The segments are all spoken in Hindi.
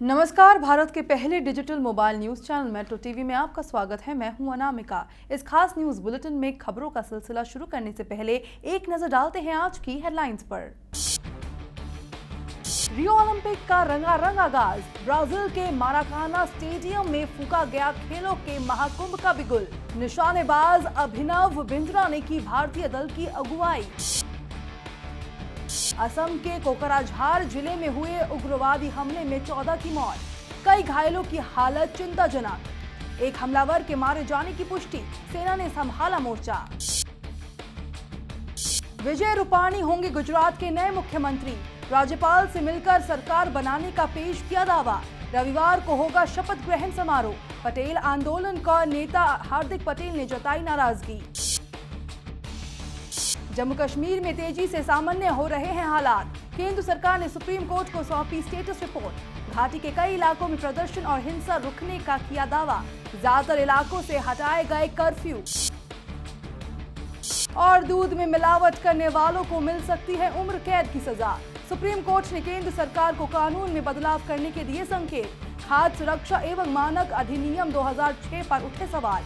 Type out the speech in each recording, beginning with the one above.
नमस्कार, भारत के पहले digital mobile news channel metro TV में आपका स्वागत है। मैं हूं अनामिका। इस खास न्यूज बुलेटिन में खबरों का सिलसिला शुरू करने से पहले एक नजर डालते हैं आज की हेडलाइंस पर। रियो ओलंपिक का रंगारंग आगाज, ब्राजील के माराकाना स्टेडियम में फूंका गया खेलों के महाकुंभ का बिगुल। निशानेबाज अभिनव बिंद्रा ने की भारतीय दल की अगुवाई। असम के कोकराझार जिले में हुए उग्रवादी हमले में 14 की मौत, कई घायलों की हालत चिंताजनक। एक हमलावर के मारे जाने की पुष्टि, सेना ने संभाला मोर्चा। विजय रूपाणी होंगे गुजरात के नए मुख्यमंत्री, राज्यपाल से मिलकर सरकार बनाने का पेश किया दावा। रविवार को होगा शपथ ग्रहण समारोह। पटेल आंदोलन का नेता हार्दिक पटेल ने जताई नाराजगी। जम्मू कश्मीर में तेजी से सामान्य हो रहे हैं हालात, केंद्र सरकार ने सुप्रीम कोर्ट को सौंपी स्टेटस रिपोर्ट। घाटी के कई इलाकों में प्रदर्शन और हिंसा रुकने का किया दावा, ज्यादातर इलाकों से हटाए गए कर्फ्यू। और दूध में मिलावट करने वालों को मिल सकती है उम्र कैद की सजा, सुप्रीम कोर्ट ने केंद्र सरकार को कानून में बदलाव करने के दिए संकेत। खाद्य सुरक्षा एवं मानक अधिनियम 2006 पर उठे सवाल।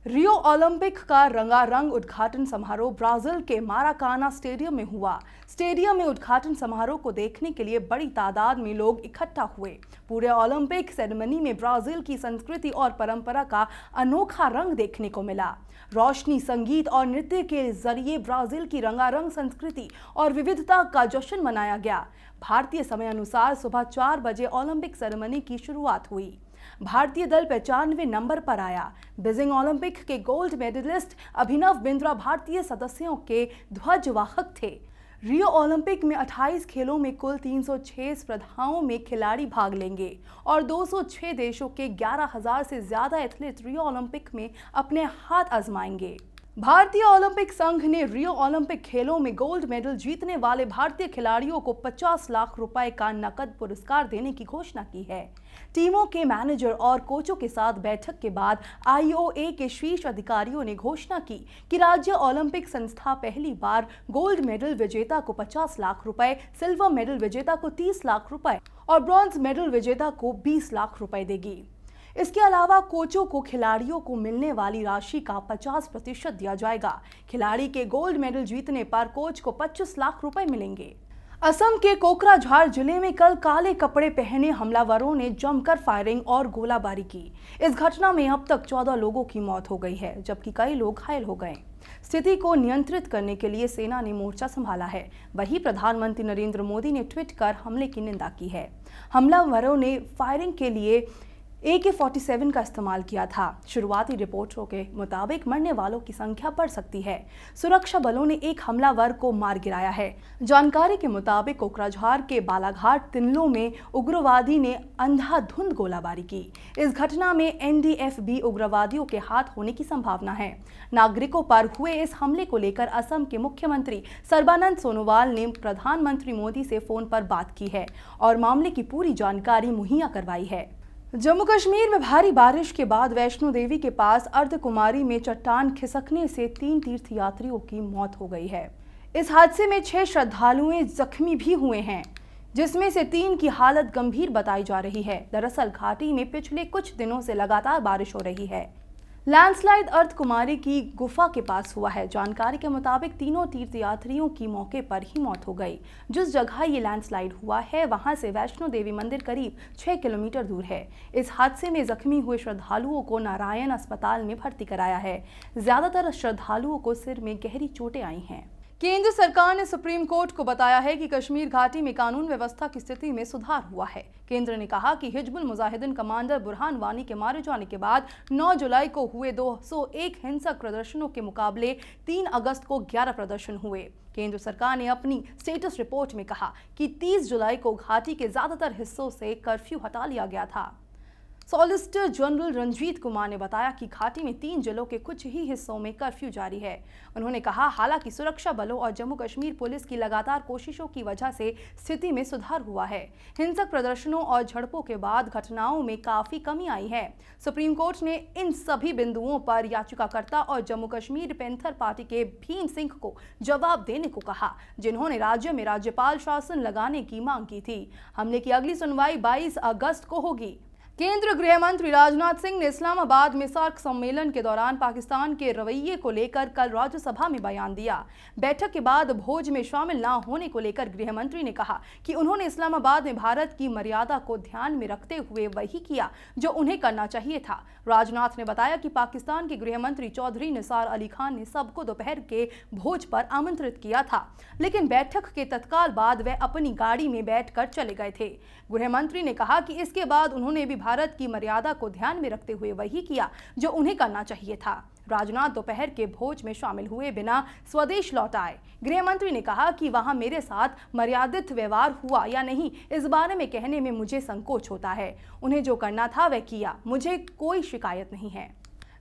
रियो ओलंपिक का रंगारंग उद्घाटन समारोह ब्राजील के माराकाना स्टेडियम में हुआ। स्टेडियम में उद्घाटन समारोह को देखने के लिए बड़ी तादाद में लोग इकट्ठा हुए। पूरे ओलंपिक सेरेमनी में ब्राजील की संस्कृति और परंपरा का अनोखा रंग देखने को मिला। रोशनी, संगीत और नृत्य के जरिए ब्राजील की रंगारंग संस्कृति और विविधता का जश्न मनाया गया। भारतीय समय अनुसार सुबह 4 बजे ओलंपिक सेरेमनी की शुरुआत हुई। भारतीय दल 95वें नंबर पर आया। बीजिंग ओलंपिक के गोल्ड मेडलिस्ट अभिनव बिंद्रा भारतीय सदस्यों के ध्वजवाहक थे। रियो ओलंपिक में 28 खेलों में कुल 306 स्पर्धाओं में खिलाड़ी भाग लेंगे और 206 देशों के 11,000 से ज्यादा एथलीट रियो ओलंपिक में अपने हाथ आजमाएंगे। भारतीय ओलंपिक संघ ने रियो ओलंपिक खेलों में गोल्ड मेडल जीतने वाले भारतीय खिलाड़ियों को 50 लाख रुपए का नकद पुरस्कार देने की घोषणा की है। टीमों के मैनेजर और कोचों के साथ बैठक के बाद आईओए के शीर्ष अधिकारियों ने घोषणा की कि राज्य ओलंपिक संस्था पहली बार गोल्ड मेडल विजेता को 50 लाख रुपए, सिल्वर मेडल विजेता को 30 लाख रुपए और ब्रॉन्ज मेडल विजेता को 20 लाख रुपए देगी। इसके अलावा कोचों को खिलाड़ियों को मिलने वाली राशि का 50% दिया जाएगा। खिलाड़ी के गोल्ड मेडल जीतने पर कोच को 25 लाख रुपए मिलेंगे। असम के कोकराझार जिले में कल काले कपड़े पहने हमलावरों ने जमकर फायरिंग और गोलाबारी की। इस घटना में अब तक 14 लोगों की मौत हो गई है, जबकि कई लोग घायल हो गए। स्थिति को नियंत्रित करने के लिए सेना ने मोर्चा संभाला है। वहीं प्रधानमंत्री नरेंद्र मोदी ने ट्वीट कर हमले की निंदा की है। हमलावरों ने फायरिंग के लिए AK-47 का इस्तेमाल किया था। शुरुआती रिपोर्टों के मुताबिक मरने वालों की संख्या बढ़ सकती है। सुरक्षा बलों ने एक हमलावर को मार गिराया है। जानकारी के मुताबिक कोकराझार के बालाघाट तिनलों में उग्रवादी ने अंधाधुंध गोलाबारी की। इस घटना में NDFB उग्रवादियों के हाथ होने की संभावना है। नागरिकों पर हुए इस हमले को लेकर असम के मुख्यमंत्री सर्बानंद सोनोवाल ने प्रधानमंत्री मोदी से फोन पर बात की है और मामले की पूरी जानकारी मुहैया करवाई है। जम्मू कश्मीर में भारी बारिश के बाद वैष्णो देवी के पास अर्धकुमारी में चट्टान खिसकने से 3 तीर्थयात्रियों की मौत हो गई है। इस हादसे में 6 श्रद्धालुएं जख्मी भी हुए हैं, जिसमें से 3 की हालत गंभीर बताई जा रही है। दरअसल घाटी में पिछले कुछ दिनों से लगातार बारिश हो रही है। लैंडस्लाइड अर्धकुमारी की गुफा के पास हुआ है। जानकारी के मुताबिक तीनों तीर्थयात्रियों की मौके पर ही मौत हो गई। जिस जगह ये लैंडस्लाइड हुआ है वहां से वैष्णो देवी मंदिर करीब 6 किलोमीटर दूर है। इस हादसे में जख्मी हुए श्रद्धालुओं को नारायण अस्पताल में भर्ती कराया है। ज्यादातर श्रद्धालुओं को सिर में गहरी चोटें आई हैं। केंद्र सरकार ने सुप्रीम कोर्ट को बताया है कि कश्मीर घाटी में कानून व्यवस्था की स्थिति में सुधार हुआ है। केंद्र ने कहा कि हिजबुल मुजाहिदीन कमांडर बुरहान वानी के मारे जाने के बाद 9 जुलाई को हुए 201 हिंसक प्रदर्शनों के मुकाबले 3 अगस्त को 11 प्रदर्शन हुए। केंद्र सरकार ने अपनी स्टेटस रिपोर्ट में कहा कि 30 जुलाई को घाटी के ज्यादातर हिस्सों से कर्फ्यू हटा लिया गया था। सॉलिसिटर जनरल रंजीत कुमार ने बताया कि घाटी में 3 जिलों के कुछ ही हिस्सों में कर्फ्यू जारी है। उन्होंने कहा, हालांकि सुरक्षा बलों और जम्मू कश्मीर पुलिस की लगातार कोशिशों की वजह से स्थिति में सुधार हुआ है। हिंसक प्रदर्शनों और झड़पों के बाद घटनाओं में काफी कमी आई है। सुप्रीम कोर्ट ने इन सभी बिंदुओं पर याचिकाकर्ता और जम्मू कश्मीर पैंथर पार्टी के भीम सिंह को जवाब देने को कहा, जिन्होंने राज्य में राज्यपाल शासन लगाने की मांग की थी। हमले की अगली सुनवाई 22 अगस्त को होगी। केंद्रीय गृह मंत्री राजनाथ सिंह ने इस्लामाबाद में सार्क सम्मेलन के दौरान पाकिस्तान के रवैये को लेकर कल राज्यसभा में बयान दिया। बैठक के बाद भोज में शामिल न होने को लेकर गृह मंत्री ने कहा कि उन्होंने इस्लामाबाद में भारत की मर्यादा को ध्यान में रखते हुए वही किया जो उन्हें करना चाहिए था। राजनाथ ने बताया कि पाकिस्तान के गृह मंत्री चौधरी निसार अली खान ने सबको दोपहर के भोज पर आमंत्रित किया था, लेकिन बैठक के तत्काल बाद वे अपनी गाड़ी में बैठकर चले गए थे। गृह मंत्री ने कहा कि इसके बाद उन्होंने भी भारत की मर्यादा को ध्यान में रखते हुए वही किया जो उन्हें करना चाहिए था। राजनाथ दोपहर के भोज में शामिल हुए बिना स्वदेश लौट आए। गृह मंत्री ने कहा कि वहां मेरे साथ मर्यादित व्यवहार हुआ या नहीं, इस बारे में कहने में मुझे संकोच होता है। उन्हें जो करना था वह किया, मुझे कोई शिकायत नहीं है।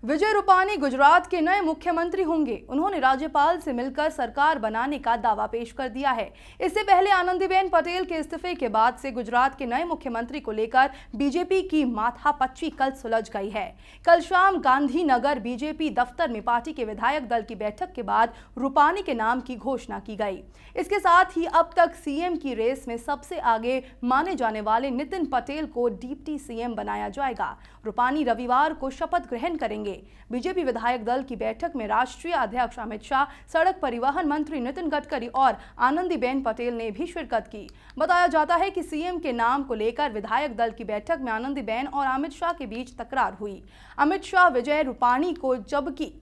विजय रूपानी गुजरात के नए मुख्यमंत्री होंगे। उन्होंने राज्यपाल से मिलकर सरकार बनाने का दावा पेश कर दिया है। इससे पहले आनंदीबेन पटेल के इस्तीफे के बाद से गुजरात के नए मुख्यमंत्री को लेकर बीजेपी की माथापच्ची कल सुलझ गई है। कल शाम गांधीनगर बीजेपी दफ्तर में पार्टी के विधायक दल की बैठक के बाद रूपानी के नाम की घोषणा की गई। इसके साथ ही अब तक सीएम की रेस में सबसे आगे माने जाने वाले नितिन पटेल को डिप्टी सीएम बनाया जाएगा। रूपानी रविवार को शपथ ग्रहण करेंगे। बीजेपी विधायक दल की बैठक में राष्ट्रीय अध्यक्ष अमित शाह, सड़क परिवहन मंत्री नितिन गडकरी और आनंदीबेन पटेल ने भी शिरकत की। बताया जाता है कि सीएम के नाम को लेकर विधायक दल की बैठक में आनंदीबेन और अमित शाह के बीच तकरार हुई। अमित शाह विजय रूपानी को, जबकि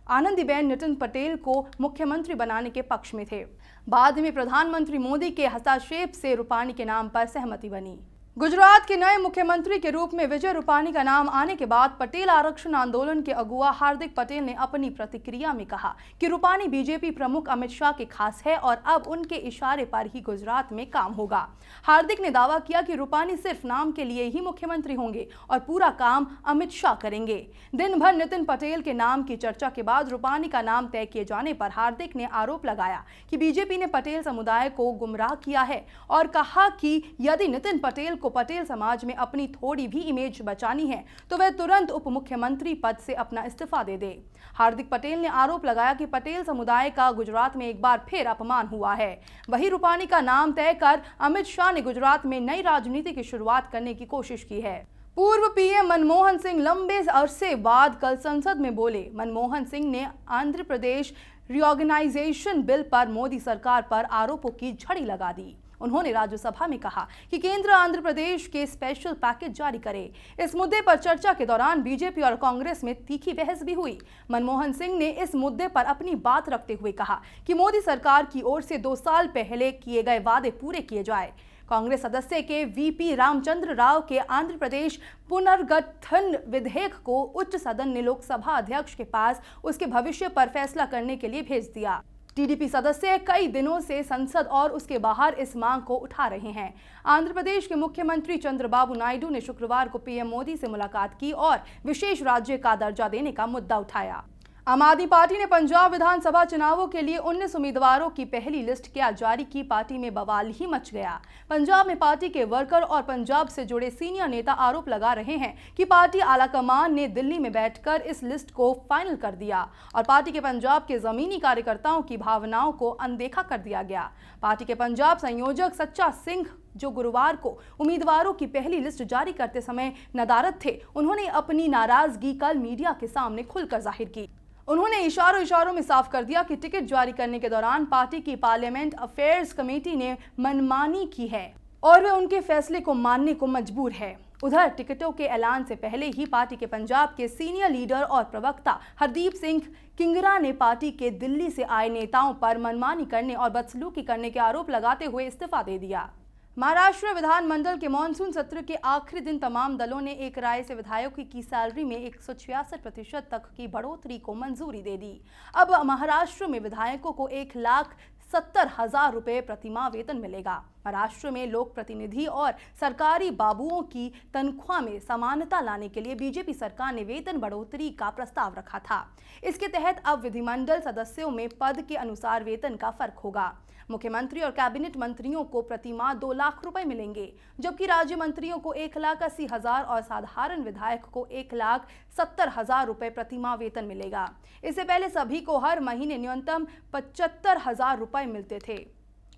आनंदीबेन नितिन पटेल को मुख्यमंत्री बनाने के पक्ष में थे। बाद में प्रधानमंत्री मोदी के हस्तक्षेप से रूपानी के नाम पर सहमति बनी। गुजरात के नए मुख्यमंत्री के रूप में विजय रूपानी का नाम आने के बाद पटेल आरक्षण आंदोलन के अगुवा हार्दिक पटेल ने अपनी प्रतिक्रिया में कहा कि रूपानी बीजेपी प्रमुख अमित शाह के खास है और अब उनके इशारे पर ही गुजरात में काम होगा। हार्दिक ने दावा किया कि रूपानी सिर्फ नाम के लिए ही मुख्यमंत्री होंगे और पूरा काम अमित शाह करेंगे। दिन भर नितिन पटेल के नाम की चर्चा के बाद रूपानी का नाम तय किए जाने पर हार्दिक ने आरोप लगाया कि बीजेपी ने पटेल समुदाय को गुमराह किया है और कहा कि यदि नितिन पटेल को पटेल समाज में अपनी थोड़ी भी इमेज बचानी है तो वह तुरंत उप मुख्यमंत्री पद से अपना इस्तीफा दे दे। हार्दिक पटेल ने आरोप लगाया कि पटेल समुदाय का गुजरात में एक बार फिर अपमान हुआ है। वहीं रूपानी का नाम तय कर अमित शाह ने गुजरात में नई राजनीति की शुरुआत करने की कोशिश की है। पूर्व पीएम मनमोहन सिंह लंबे अरसे बाद कल संसद में बोले। मनमोहन सिंह ने आंध्र प्रदेश रीऑर्गेनाइजेशन बिल पर मोदी सरकार पर आरोपों की झड़ी लगा दी। उन्होंने राज्यसभा में कहा कि केंद्र आंध्र प्रदेश के स्पेशल पैकेज जारी करे। इस मुद्दे पर चर्चा के दौरान बीजेपी और कांग्रेस में तीखी बहस भी हुई। मनमोहन सिंह ने इस मुद्दे पर अपनी बात रखते हुए कहा कि मोदी सरकार की ओर से 2 साल पहले किए गए वादे पूरे किए जाए। कांग्रेस सदस्य के वीपी रामचंद्र राव के आंध्र प्रदेश पुनर्गठन विधेयक को उच्च सदन ने लोकसभा अध्यक्ष के पास उसके भविष्य पर फैसला करने के लिए भेज दिया। टीडीपी सदस्य कई दिनों से संसद और उसके बाहर इस मांग को उठा रहे हैं। आंध्र प्रदेश के मुख्यमंत्री चंद्रबाबू नायडू ने शुक्रवार को पीएम मोदी से मुलाकात की और विशेष राज्य का दर्जा देने का मुद्दा उठाया। आम आदमी पार्टी ने पंजाब विधानसभा चुनावों के लिए 19 उम्मीदवारों की पहली लिस्ट क्या जारी की। पार्टी में बवाल ही मच गया। पंजाब में पार्टी के वर्कर और पंजाब से जुड़े सीनियर नेता आरोप लगा रहे हैं कि पार्टी आलाकमान ने दिल्ली में बैठकर इस लिस्ट को फाइनल कर दिया और पार्टी के पंजाब के जमीनी कार्यकर्ताओं की भावनाओं को अनदेखा कर दिया गया। पार्टी के पंजाब संयोजक सच्चा सिंह, जो गुरुवार को उम्मीदवारों की पहली लिस्ट जारी करते समय नदारद थे, उन्होंने अपनी नाराजगी कल मीडिया के सामने खुलकर जाहिर की। उन्होंने इशारों में साफ कर दिया कि टिकट जारी करने के दौरान पार्टी की पार्लियामेंट अफेयर्स कमेटी ने मनमानी की है और वे उनके फैसले को मानने को मजबूर है। उधर टिकटों के ऐलान से पहले ही पार्टी के पंजाब के सीनियर लीडर और प्रवक्ता हरदीप सिंह किंगरा ने पार्टी के दिल्ली से आए नेताओं पर मनमानी करने और बदसलूकी करने के आरोप लगाते हुए इस्तीफा दे दिया। महाराष्ट्र विधानमंडल के मानसून सत्र के आखिरी दिन तमाम दलों ने एक राय से विधायकों की सैलरी में 166% तक की बढ़ोतरी को मंजूरी दे दी। अब महाराष्ट्र में विधायकों को 1,70,000 रुपए प्रतिमाह वेतन मिलेगा। महाराष्ट्र में लोक प्रतिनिधि और सरकारी बाबुओं की तनख्वाह में समानता लाने के लिए बीजेपी सरकार ने वेतन बढ़ोतरी का प्रस्ताव रखा था। इसके तहत अब विधिमंडल सदस्यों में पद के अनुसार वेतन का फर्क होगा। मुख्यमंत्री और कैबिनेट मंत्रियों को प्रति माह 2 लाख रुपए मिलेंगे, जबकि राज्य मंत्रियों को 1,80,000 और साधारण विधायक को 1,70,000 रुपए प्रति माह वेतन मिलेगा। इससे पहले सभी को हर महीने न्यूनतम 75,000 रुपए मिलते थे।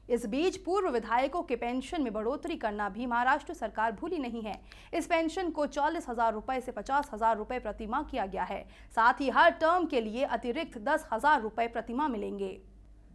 इस बीच पूर्व विधायकों के पेंशन में बढ़ोतरी करना भी महाराष्ट्र सरकार भूली नहीं है। इस पेंशन को 40,000 रुपए से 50,000 रुपए प्रति माह किया गया है। साथ ही हर टर्म के लिए अतिरिक्त 10,000 रुपए प्रति माह मिलेंगे।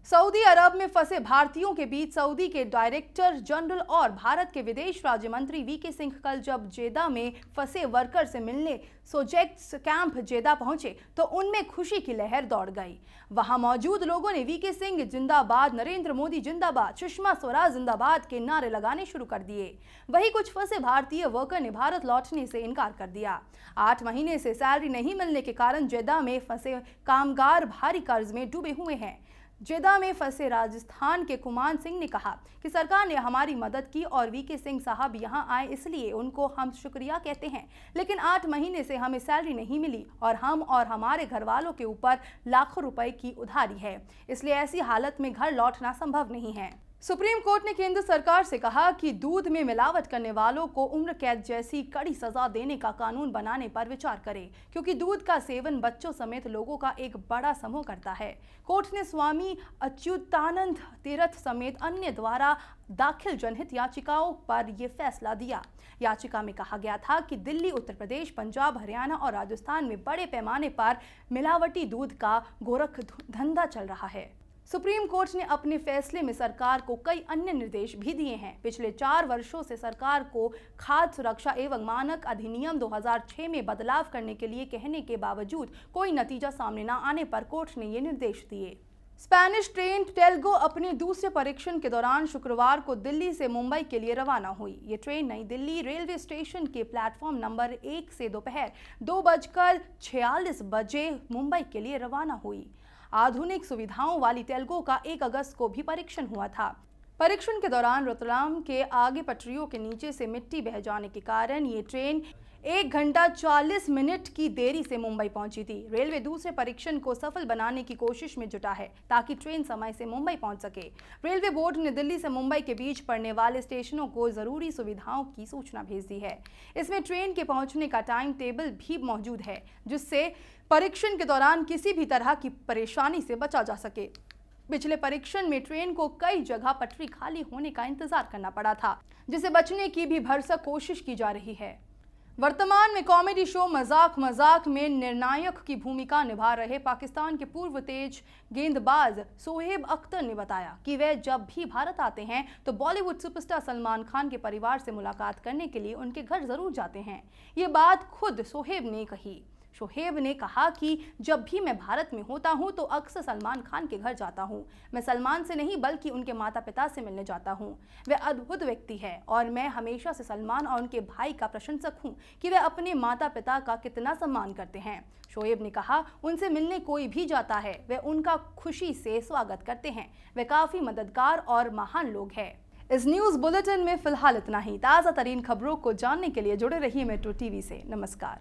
सऊदी अरब में फंसे भारतीयों के बीच सऊदी के डायरेक्टर जनरल और भारत के विदेश राज्य मंत्री वीके सिंह कल जब जेदा में फंसे वर्कर से मिलने सोजेक्स कैंप जेदा पहुंचे तो उनमें खुशी की लहर दौड़ गई। वहां मौजूद लोगों ने वीके सिंह जिंदाबाद, नरेंद्र मोदी जिंदाबाद, सुषमा स्वराज जिंदाबाद के नारे लगाने शुरू कर दिए। वहीं कुछ फंसे भारतीय वर्कर ने भारत लौटने से इनकार कर दिया। 8 महीने से सैलरी नहीं मिलने के कारण जेदा में फंसे कामगार भारी कर्ज में डूबे हुए हैं। जेदा में फंसे राजस्थान के कुमान सिंह ने कहा कि सरकार ने हमारी मदद की और वीके सिंह साहब यहां आए, इसलिए उनको हम शुक्रिया कहते हैं। लेकिन 8 महीने से हमें सैलरी नहीं मिली और हम और हमारे घर वालों के ऊपर लाखों रुपए की उधारी है, इसलिए ऐसी हालत में घर लौटना संभव नहीं है। सुप्रीम कोर्ट ने केंद्र सरकार से कहा कि दूध में मिलावट करने वालों को उम्र कैद जैसी कड़ी सजा देने का कानून बनाने पर विचार करे, क्योंकि दूध का सेवन बच्चों समेत लोगों का एक बड़ा समूह करता है। कोर्ट ने स्वामी अच्युतानंद तीर्थ समेत अन्य द्वारा दाखिल जनहित याचिकाओं पर यह फैसला दिया। याचिका में कहा गया था कि दिल्ली, उत्तर प्रदेश, पंजाब, हरियाणा और राजस्थान में बड़े पैमाने पर मिलावटी दूध का गोरख धंधा चल रहा है। सुप्रीम कोर्ट ने अपने फैसले में सरकार को कई अन्य निर्देश भी दिए हैं। पिछले 4 वर्षों से सरकार को खाद्य सुरक्षा एवं मानक अधिनियम 2006 में बदलाव करने के लिए कहने के बावजूद कोई नतीजा सामने न आने पर कोर्ट ने ये निर्देश दिए। स्पेनिश ट्रेन टेल्गो अपने दूसरे परीक्षण के दौरान शुक्रवार को दिल्ली से मुंबई के लिए रवाना हुई। ये ट्रेन नई दिल्ली रेलवे स्टेशन के प्लेटफॉर्म नंबर 1 से दोपहर 2:46 बजे मुंबई के लिए रवाना हुई। आधुनिक सुविधाओं वाली टेल्गो का 1 अगस्त को भी परीक्षण हुआ था। परीक्षण के दौरान रोतलाम के आगे पटरियों के नीचे से मिट्टी बह जाने के कारण ये ट्रेन 1 घंटा 40 मिनट की देरी से मुंबई पहुंची थी। रेलवे दूसरे परीक्षण को सफल बनाने की कोशिश में जुटा है ताकि ट्रेन समय से मुंबई पहुंच सके। रेलवे बोर्ड ने दिल्ली से मुंबई के बीच पड़ने वाले स्टेशनों को जरूरी सुविधाओं की सूचना भेज दी है। इसमें ट्रेन के पहुंचने का टाइम टेबल भी मौजूद है, जिससे परीक्षण के दौरान किसी भी तरह की परेशानी से बचा जा सके। पिछले परीक्षण में ट्रेन को कई जगह पटरी खाली होने का इंतजार करना पड़ा था, जिसे बचने की भी भरसक कोशिश की जा रही है। वर्तमान में कॉमेडी शो मजाक मजाक में निर्णायक की भूमिका निभा रहे पाकिस्तान के पूर्व तेज गेंदबाज शोएब अख्तर ने बताया कि वे जब भी भारत आते हैं तो बॉलीवुड सुपरस्टार सलमान खान के परिवार से मुलाकात करने के लिए उनके घर जरूर जाते हैं। ये बात खुद शोएब ने कही। शोएब ने कहा कि जब भी मैं भारत में होता हूं तो अक्सर सलमान खान के घर जाता हूं। मैं सलमान से नहीं बल्कि उनके माता पिता से मिलने जाता हूं। वे अद्भुत व्यक्ति है और मैं हमेशा से सलमान और उनके भाई का प्रशंसक हूं कि वे अपने माता पिता का कितना सम्मान करते हैं। शोएब ने कहा, उनसे मिलने कोई भी जाता है वे उनका खुशी से स्वागत करते हैं। वे काफ़ी मददगार और महान लोग हैं। इस न्यूज़ बुलेटिन में फिलहाल इतना ही। ताज़ा तरीन खबरों को जानने के लिए जुड़े रहिए मेट्रो टीवी से। नमस्कार।